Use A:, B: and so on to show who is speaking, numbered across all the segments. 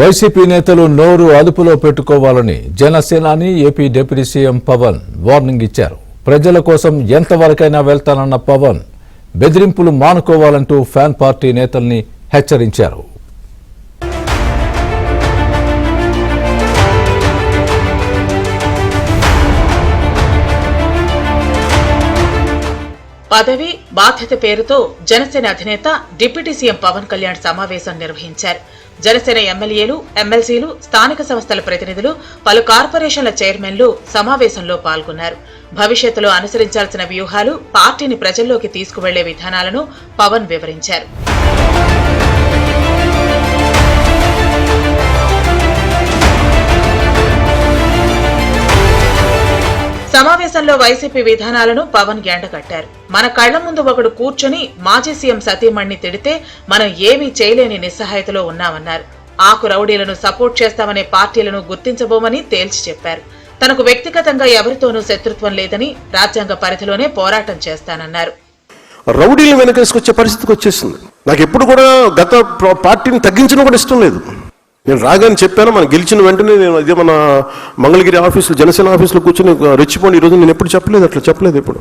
A: YCP నేతలు నోరు అదుపులో పెట్టుకోవాలని Janasenani AP deputy CM Pawan warning ఇచ్చారు. ప్రజల కోసం ఎంతవరకైనా వెళ్తానన్న పవన్ బెదిరింపులు మానుకోవాలంటూ ఫ్యాన్ పార్టీ నేతల్ని హెచ్చరించారు.
B: పదవి బాధ్యత పేరుతో జనసేన అధినేత డిప్యూటీ సీఎం పవన్ కళ్యాణ్ సమావేశం నిర్వహించారు. జనసేన ఎమ్మెల్యేలు, ఎమ్మెల్సీలు, స్థానిక సంస్థల ప్రతినిధులు, పలు కార్పొరేషన్ల చైర్మన్లు సమావేశంలో పాల్గొన్నారు. భవిష్యత్తులో అనుసరించాల్సిన వ్యూహాలు, పార్టీని ప్రజల్లోకి తీసుకువెళ్లే విధానాలను పవన్ వివరించారు. సమావేశంలో వైసీపీ విధానాలను పవన్ ఎండగట్టారు. మన కళ్ల ముందు ఒకడు కూర్చొని మాజీ సీఎం సతీమణ్ణి తిడితే మనం ఏమీ చేయలేని నిస్సహాయతలో ఉన్నామన్నారు. ఆకు రౌడీలను సపోర్ట్ చేస్తామనే పార్టీలను గుర్తించబోమని తేల్చి చెప్పారు. తనకు వ్యక్తిగతంగా ఎవరితోనూ శత్రుత్వం లేదని, రాజ్యాంగ పరిధిలోనే పోరాటం చేస్తానన్నారు.
C: రౌడీలు వెనకేసుకొచ్చే పరిస్థితికి వచ్చేసింది. నాకు ఎప్పుడు కూడా గత పార్టీని తగ్గించడం కూడా ఇష్టం లేదు. నేను రాగానే చెప్పాను, మనం గెలిచిన వెంటనే నేను అదే మన మంగళగిరి ఆఫీసులో, జనసేన ఆఫీసులో కూర్చొని రెచ్చిపోండి. ఈరోజు నేను ఎప్పుడు చెప్పలేదు, అట్లా చెప్పలేదు. ఎప్పుడు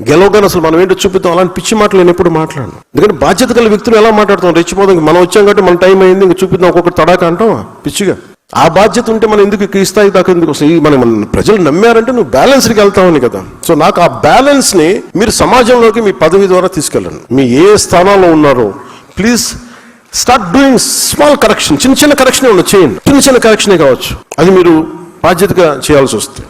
C: గెలవగానే అసలు మనం ఏంటో చూపిద్దాం, అలాంటి పిచ్చి మాటలు నేను ఎప్పుడు మాట్లాడను. ఎందుకంటే బాధ్యత గల వ్యక్తులు ఎలా మాట్లాడతాం, రెచ్చిపోదాం, మనం వచ్చాం కాబట్టి మన టైం అయింది, ఇంక చూపిద్దాం, ఒక్కొక్కటి తడాక అంటాం పిచ్చిగా. ఆ బాధ్యత ఉంటే మనం ఎందుకు ఈ స్థాయి దాకా ఎందుకు వస్తాయి? మనం ప్రజలు నమ్మారంటే నువ్వు బ్యాలెన్స్కి వెళ్తామని కదా. సో నాకు ఆ బ్యాలెన్స్ని మీరు సమాజంలోకి మీ పదవి ద్వారా తీసుకెళ్ళండి. మీ ఏ స్థానాల్లో ఉన్నారో please start doing small correction. చిన్న చిన్న కరెక్షన్ చేయండి. చిన్న చిన్న కరెక్షనే కావచ్చు, అది మీరు బాధ్యతగా చేయాల్సి వస్తుంది.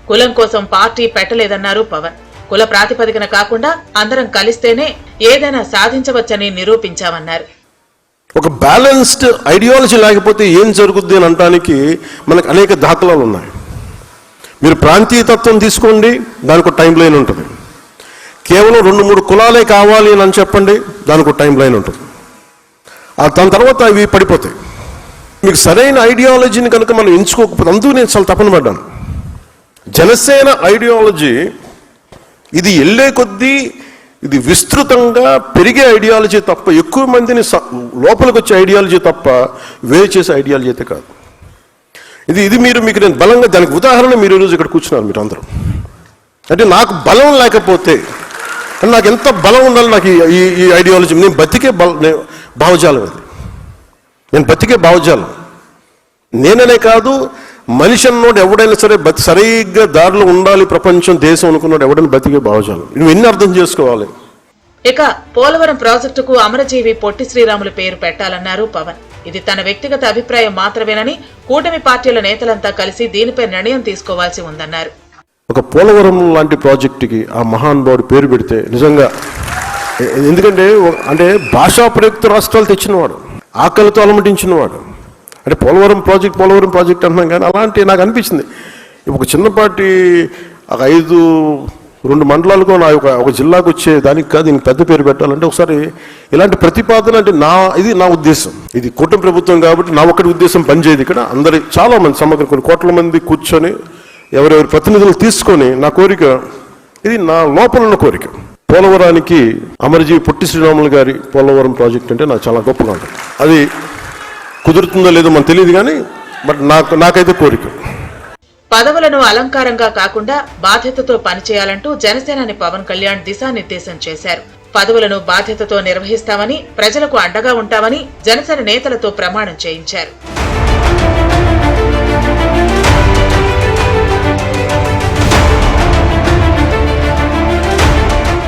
B: కులం కోసం పార్టీ పెట్టలేదన్నారు పవన్. కుల ప్రాతిపదికన కాకుండా అందరం కలిస్తేనే ఏదైనా సాధించవచ్చని నిరూపించామన్నారు.
C: ఒక బ్యాలెన్స్డ్ ఐడియాలజీ లేకపోతే ఏం జరుగుద్ది అని అనడానికి మనకు అనేక దాఖలాలు ఉన్నాయి. మీరు ప్రాంతీయతత్వం తీసుకోండి, దానికి ఒక టైం లైన్ ఉంటుంది. కేవలం 2-3 కులాలే కావాలి అని చెప్పండి, దానికి ఒక టైం లైన్ ఉంటుంది. దాని తర్వాత అవి పడిపోతాయి. మీకు సరైన ఐడియాలజీని కనుక మనం ఎంచుకోకపోతే, అందుకు నేను చాలా తపన పడ్డాను. జనసేన ఐడియాలజీ ఇది వెళ్ళే కొద్దీ ఇది విస్తృతంగా పెరిగే ఐడియాలజీ తప్ప, ఎక్కువ మందిని లోపలికి వచ్చే ఐడియాలజీ తప్ప వేరు చేసే ఐడియాలజీ అయితే కాదు. ఇది మీకు నేను బలంగా, దానికి ఉదాహరణ మీరు ఈరోజు ఇక్కడ కూర్చున్నారు మీరు అందరూ. అంటే నాకు బలం లేకపోతే, నాకు ఎంత బలం ఉండాలి నాకు ఈ ఐడియాలజీ. నేను బతికే భావజాలం అది. నేను బతికే భావజాలం. నేననే కాదు, మనిషి అన్నోడు ఎవడైనా సరే సరిగ్గా దారిలో ఉండాలి, ప్రపంచం దేశం అనుకున్నాడు ఎవడైనా బతికే భావజాలం. నువ్వు ఎన్ని అర్థం చేసుకోవాలి.
B: ఇక పోలవరం ప్రాజెక్టుకు అమరజీవి పొట్టి శ్రీరాములు పేరు పెట్టాలన్నారు పవన్. ఇది తన వ్యక్తిగత అభిప్రాయం మాత్రమేనని, కూటమి పార్టీల నేతలంతా కలిసి దీనిపై నిర్ణయం తీసుకోవాల్సి ఉందన్నారు.
C: ఒక పోలవరం లాంటి ప్రాజెక్టుకి ఆ మహానుభావుడు పేరు పెడితే నిజంగా, అంటే భాషా ప్రయుక్త రాష్ట్రాలు తెచ్చినవాడు, ఆకలితో అలమటించినవాడు. అంటే పోలవరం ప్రాజెక్ట్ అంటున్నాం, కానీ అలాంటి నాకు అనిపించింది. ఒక చిన్నపాటి 2 మండలాలకు ఒక జిల్లాకు వచ్చే దానికి కాదు దీనికి పెద్ద పేరు పెట్టాలంటే, ఒకసారి ఇలాంటి ప్రతిపాదన అంటే ఇది నా ఉద్దేశం. ఇది కూటమి ప్రభుత్వం కాబట్టి నా ఒక్కటి ఉద్దేశం పనిచేయదు. ఇక్కడ అందరి చాలా మంది సమగ్ర కొన్ని కోట్ల మంది కూర్చొని ఎవరెవరి ప్రతినిధులు తీసుకొని, నా కోరిక ఇది, నా లోపల ఉన్న కోరిక, పోలవరానికి అమరజీవి పొట్టి శ్రీరాములు గారి పోలవరం ప్రాజెక్ట్ అంటే నాకు చాలా గొప్పగా ఉంటుంది. అది కుదురుతుందో లేదో మనకు తెలియదు, కానీ బట్ నాకైతే కోరిక.
B: పదవులను అలంకారంగా కాకుండా బాధ్యతతో పనిచేయాలంటూ జనసేనాని పవన్ కళ్యాణ్ దిశానిర్దేశం చేశారు. పదవులను బాధ్యతతో నిర్వహిస్తామని, ప్రజలకు అండగా ఉంటామని జనసేన నేతలతో ప్రమాణం చేయించారు.